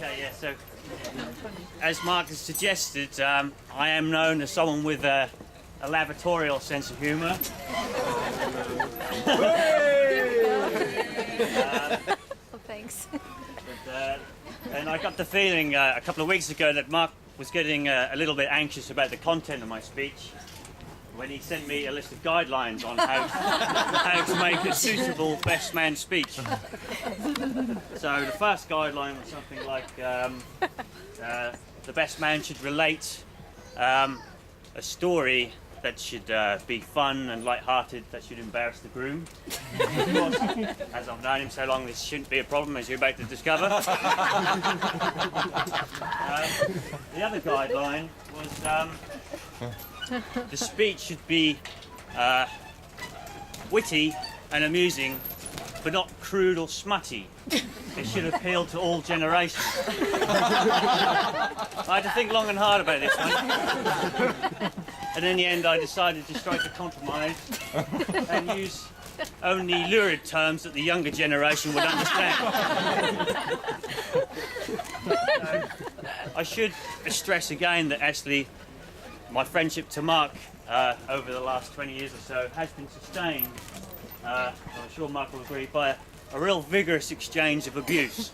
Okay, yeah, so as Mark has suggested, I am known as someone with a lavatorial sense of humour. Thanks. And I got the feeling a couple of weeks ago that Mark was getting a little bit anxious about the content of my speech when he sent me a list of guidelines on how to make a suitable best man speech. So the first guideline was something like the best man should relate a story that should be fun and light-hearted, that should embarrass the groom. Of course, as I've known him so long, this shouldn't be a problem, as you're about to discover. The other guideline was the speech should be witty and amusing, but not crude or smutty. It should appeal to all generations. I had to think long and hard about this one. And in the end, I decided to strike a compromise and use only lurid terms that the younger generation would understand. I should stress again that actually my friendship to Mark over the last 20 years or so has been sustained, I'm sure Mark will agree, by a real vigorous exchange of abuse.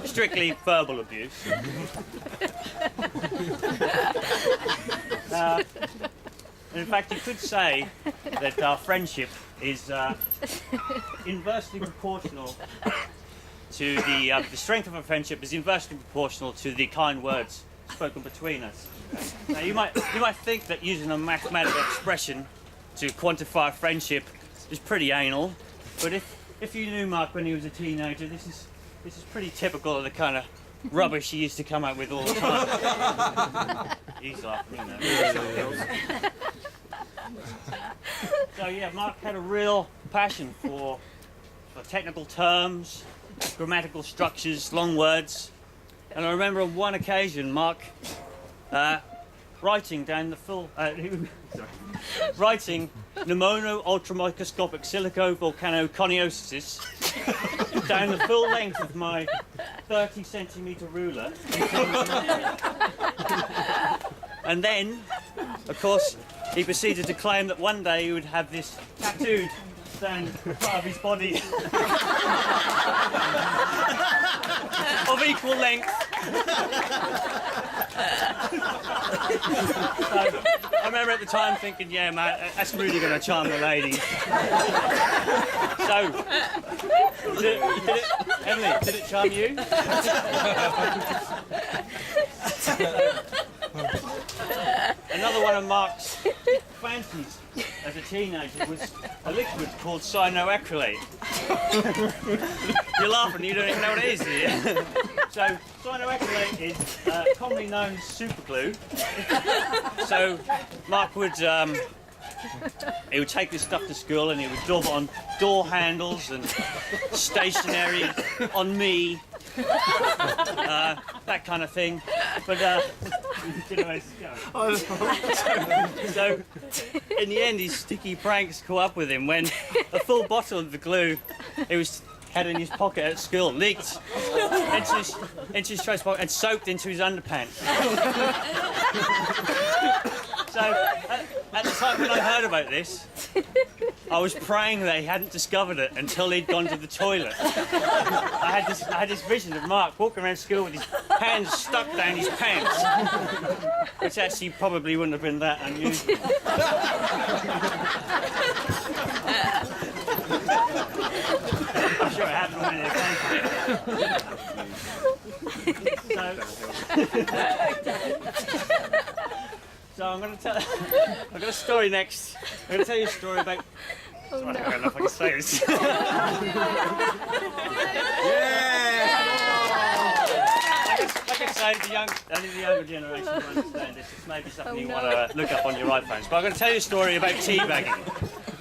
Strictly verbal abuse. In fact, you could say that our friendship is inversely proportional to the strength of our friendship is inversely proportional to the kind words spoken between us. Now, you might think that using a mathematical expression to quantify a friendship is pretty anal, but if you knew Mark when he was a teenager, this is pretty typical of the kind of rubbish he used to come out with all the time. He's laughing, you know. So yeah, Mark had a real passion for technical terms, grammatical structures, long words, and I remember on one occasion Mark writing down the full writing pneumono ultramicroscopic silico volcanoconiosis down the full length of my 30-centimetre ruler. And then, of course, he proceeded to claim that one day he would have this tattooed down part of his body of equal length. So, I remember at the time thinking, yeah, mate, that's really going to charm the ladies. So, Emily, did it charm you? Another one of Mark's fancies as a teenager was a liquid called cyanoacrylate. You're laughing, you don't even know what it is, do you? So, cyanoacrylate is commonly known as super glue. So, Mark would he would take this stuff to school and he would daub it on door handles and stationery, on me, that kind of thing. But you know where this is going. So in the end, his sticky pranks caught up with him when a full bottle of the glue he had in his pocket at school leaked into his trace pocket and soaked into his underpants. So, at the time when I heard about this, I was praying that he hadn't discovered it until he'd gone to the toilet. I had this vision of Mark walking around school with his hands stuck down his pants, which actually probably wouldn't have been that unusual. I'm sure it happened when it came. So I'm going to tell. I've got a story next. I'm going to tell you a story about. Oh, no. I don't know if I can say this. Like I say, only the younger generation will understand this. It's maybe something you want to look up on your iPhones. But I'm going to tell you a story about teabagging.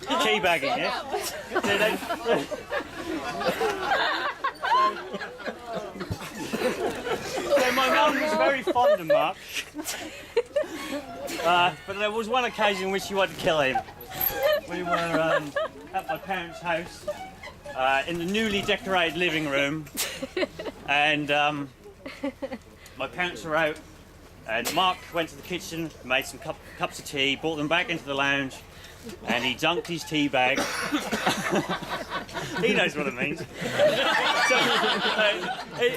Teabagging, yeah. So my mum was very fond of Mark. But there was one occasion in which she wanted to kill him. We were at my parents' house in the newly decorated living room, and my parents were out, and Mark went to the kitchen, made some cups of tea, brought them back into the lounge, and he dunked his tea bag. He knows what it means. So,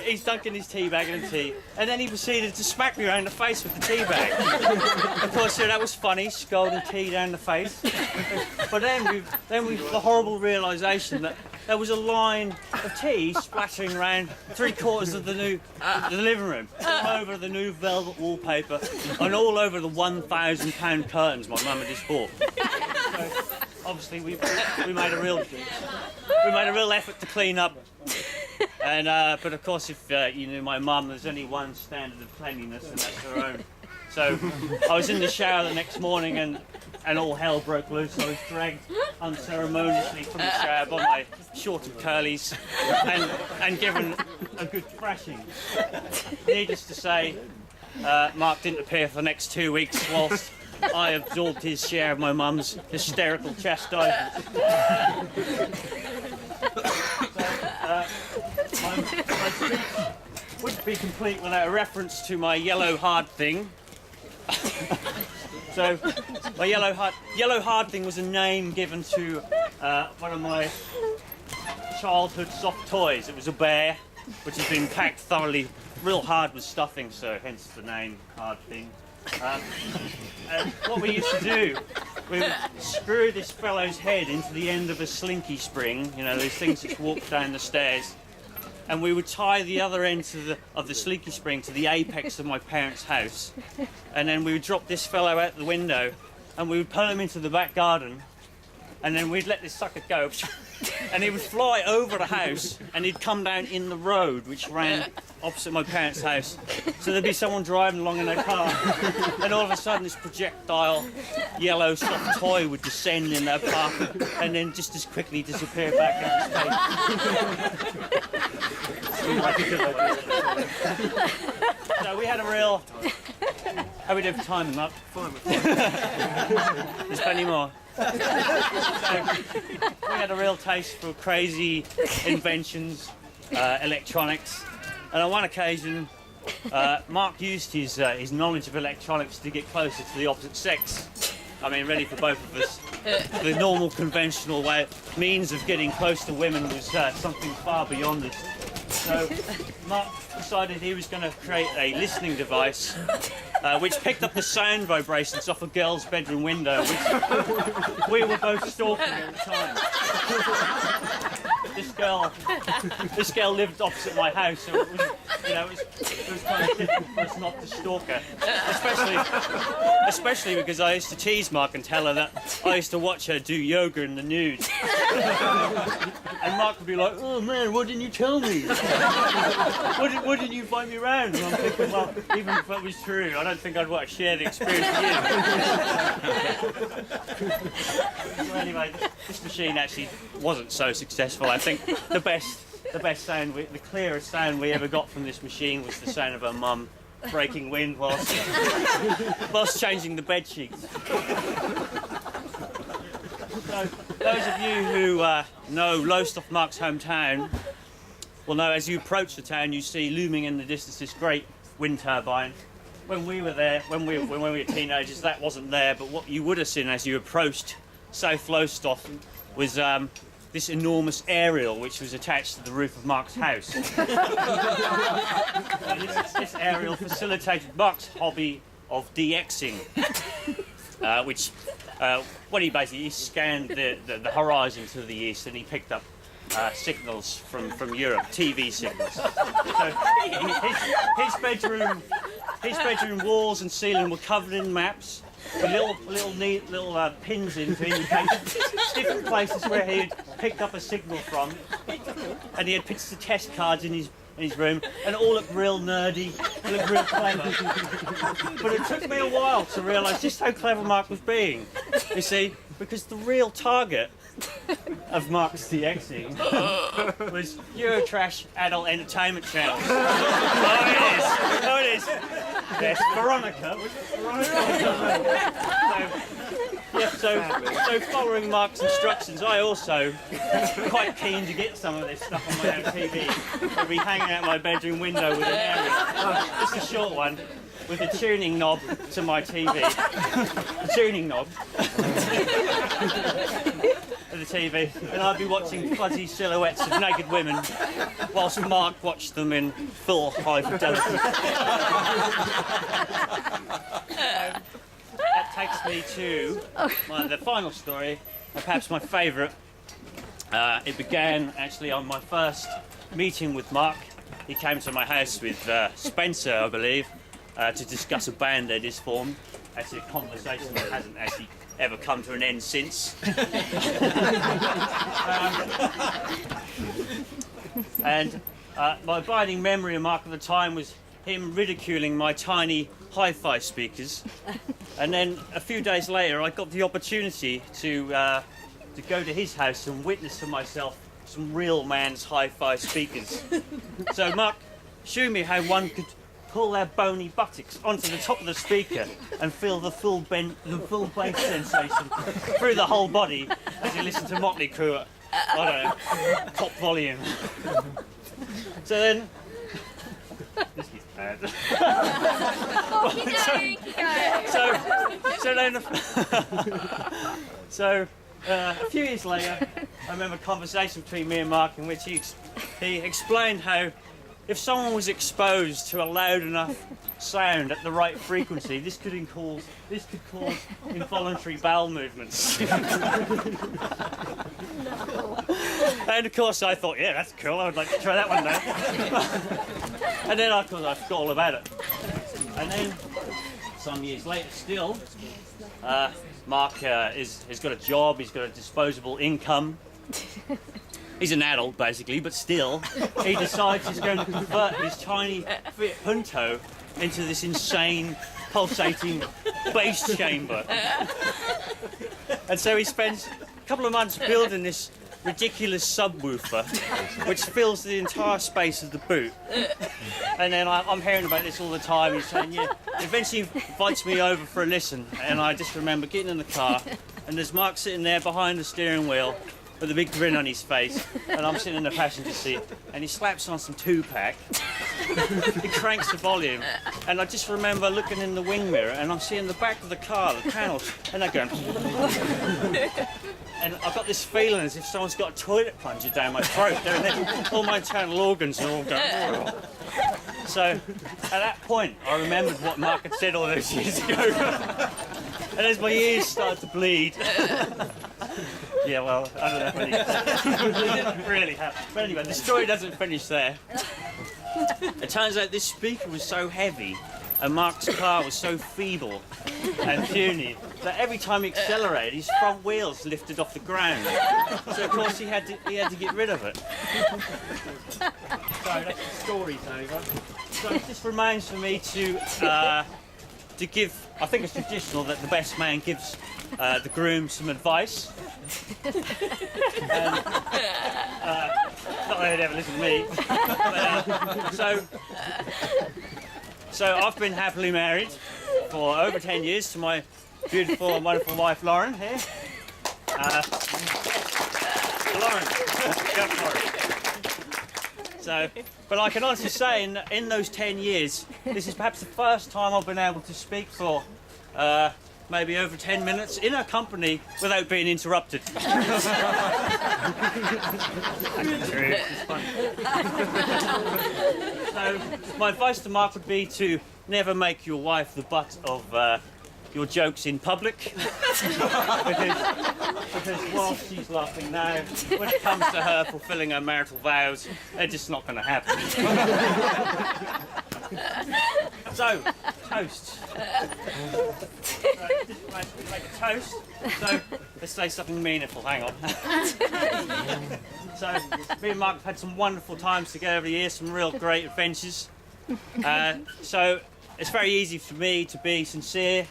he's dunking his tea bag in tea, and then he proceeded to smack me around the face with the tea bag. Of course, that was funny, scalding tea down the face. But then we the horrible realisation that there was a line of tea splattering around 3/4 of the living room, all over the new velvet wallpaper, and all over the £1,000 curtains my mum had just bought. So obviously we made a real effort to clean up, and but of course if you knew my mum, there's only one standard of cleanliness, and that's her own. So I was in the shower the next morning, and all hell broke loose. I was dragged unceremoniously from the shower by my short and curlies, and given a good thrashing. Needless to say, Mark didn't appear for the next 2 weeks whilst I absorbed his share of my mum's hysterical chastisement. My speech wouldn't be complete without a reference to my yellow hard thing. So, my yellow hard thing was a name given to one of my childhood soft toys. It was a bear, which has been packed thoroughly, real hard with stuffing, so hence the name hard thing. And what we used to do, we would screw this fellow's head into the end of a slinky spring, you know, those things that walk down the stairs, and we would tie the other end of the slinky spring to the apex of my parents' house, and then we would drop this fellow out the window, and we would pull him into the back garden, and then we'd let this sucker go, and he would fly over the house, and he'd come down in the road which ran opposite my parents' house. So there'd be someone driving along in their car, and all of a sudden this projectile yellow soft toy would descend in their path, and then just as quickly disappear back into space. So we had a real... How we do for time, Mark? There's plenty more. So, we had a real taste for crazy inventions, electronics, and on one occasion Mark used his knowledge of electronics to get closer to the opposite sex. I mean, really, for both of us, the normal conventional means of getting close to women was something far beyond us. So Mark decided he was going to create a listening device which picked up the sound vibrations off a girl's bedroom window, which we were both stalking at the time. This girl lived opposite my house, so it was, it was kind of difficult for us not to stalk her. Especially because I used to tease Mark and tell her that I used to watch her do yoga in the nude. And Mark would be like, "Oh man, why didn't you tell me? Why didn't you invite me round?" And I'm thinking, well, even if that was true, I don't think I'd want to share the experience with you. Well, anyway, this machine actually wasn't so successful. I think the best sound, the clearest sound we ever got from this machine was the sound of her mum breaking wind whilst changing the bed sheets. So, those of you who know Lowestoft, Mark's hometown, will know as you approach the town, you see looming in the distance this great wind turbine. When we were there, when we were teenagers, that wasn't there, but what you would have seen as you approached South Lowestoft was this enormous aerial which was attached to the roof of Mark's house. This aerial facilitated Mark's hobby of DXing, which what he basically scanned the horizon to the east, and he picked up signals from Europe, TV signals. So his bedroom walls and ceiling were covered in maps with little pins in to indicate different places where he had picked up a signal from, and he had bits of test cards in his room, and it all looked real nerdy, it looked real clever. But it took me a while to realise just how clever Mark was being, you see, because the real target of Mark's DXing was Eurotrash adult entertainment channels. Oh, it is. Yes, Veronica. So, Yeah, so following Mark's instructions, I also, quite keen to get some of this stuff on my own TV, will be hanging out my bedroom window with an aerial. Just a short one, with a tuning knob to my TV. The tuning knob. Of the TV, and I'd be watching fuzzy silhouettes of naked women whilst Mark watched them in full high fidelity. That takes me to the final story, and perhaps my favourite. It began actually on my first meeting with Mark. He came to my house with Spencer, I believe, to discuss a band they'd just formed. Actually, a conversation that hasn't actually ever come to an end since. And my abiding memory of Mark at the time was him ridiculing my tiny hi-fi speakers. And then a few days later, I got the opportunity to go to his house and witness for myself some real man's hi-fi speakers. So Mark showed me how one could pull their bony buttocks onto the top of the speaker and feel the full bass sensation through the whole body as you listen to Motley Crue at, I don't know, top volume. So then... This is bad. So a few years later, I remember a conversation between me and Mark in which he explained how if someone was exposed to a loud enough sound at the right frequency, this could cause involuntary bowel movements. And of course I thought, yeah, that's cool, I would like to try that one now. And then of course I forgot all about it. And then some years later still, Mark has got a job, he's got a disposable income. He's an adult, basically, but still, he decides he's going to convert his tiny Fiat Punto into this insane, pulsating bass chamber. And so he spends a couple of months building this ridiculous subwoofer, which fills the entire space of the boot. And then I'm hearing about this all the time. He's saying, yeah, eventually invites me over for a listen. And I just remember getting in the car, and there's Mark sitting there behind the steering wheel, with a big grin on his face, and I'm sitting in the passenger seat, and he slaps on some 2-pack, he cranks the volume, and I just remember looking in the wing mirror, and I'm seeing the back of the car, the panels, and they're going... And I've got this feeling as if someone's got a toilet plunger down my throat, all my internal organs are all going... So, at that point, I remembered what Mark had said all those years ago, and as my ears started to bleed... Yeah, well, I don't know if it didn't really happen. But anyway, the story doesn't finish there. It turns out this speaker was so heavy and Mark's car was so feeble and puny that every time he accelerated, his front wheels lifted off the ground. So of course he had to get rid of it. So that's the story's over. So it just remains for me to give, I think it's traditional that the best man gives the groom some advice. And, not that he'd ever listen to me. But, so I've been happily married for over 10 years to my beautiful and wonderful wife Lauren here. Lauren. Yep, Lauren. So, but I can honestly say in those 10 years, this is perhaps the first time I've been able to speak for maybe over 10 minutes in her company without being interrupted. So, my advice to Mark would be to never make your wife the butt of your jokes in public. because whilst she's laughing now, when it comes to her fulfilling her marital vows, they're just not going to happen. So, toast. Just make a toast. So, let's say something meaningful. Hang on. So, me and Mark have had some wonderful times together over the years, some real great adventures. So, it's very easy for me to be sincere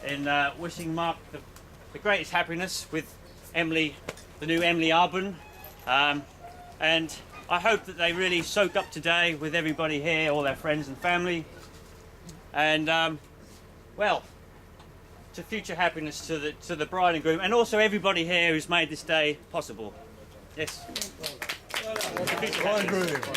in wishing Mark the greatest happiness with Emily, the new Emily Arbon. And I hope that they really soak up today with everybody here, all their friends and family. And, well, to future happiness to the bride and groom, and also everybody here who's made this day possible. Yes. To future happiness.